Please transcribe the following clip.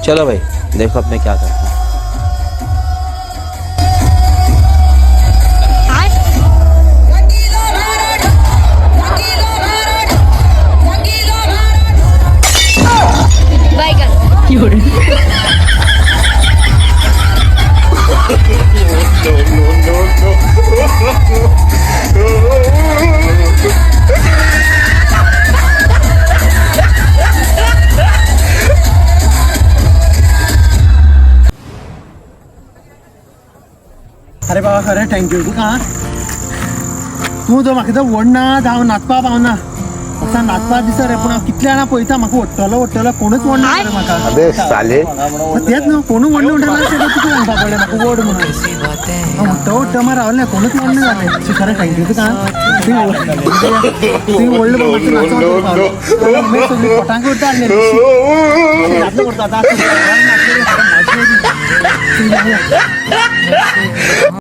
चलो भाई देखो अब मैं क्या करता हूँ। अरे बाबा खरें थँक्यू तुका तूं जो म्हाका तो व्हडना हांव नाचपा पावना असा नाचपा दिसता रे पूण हांव कितले जाणां पळयता म्हाका ओडटलो कोणूच व्हडना रे म्हाका अबे साले तेच न्हू कोणूच व्हडलें म्हणटा तेका तुका सांगपा पडलें म्हाका व्हड म्हणून हांव ओडटा मार रावलें कोणूच व्हडलें जालें खरें थँक्यू तुका तुवें व्हडलें सगळीं पोटांक उरता करता आतां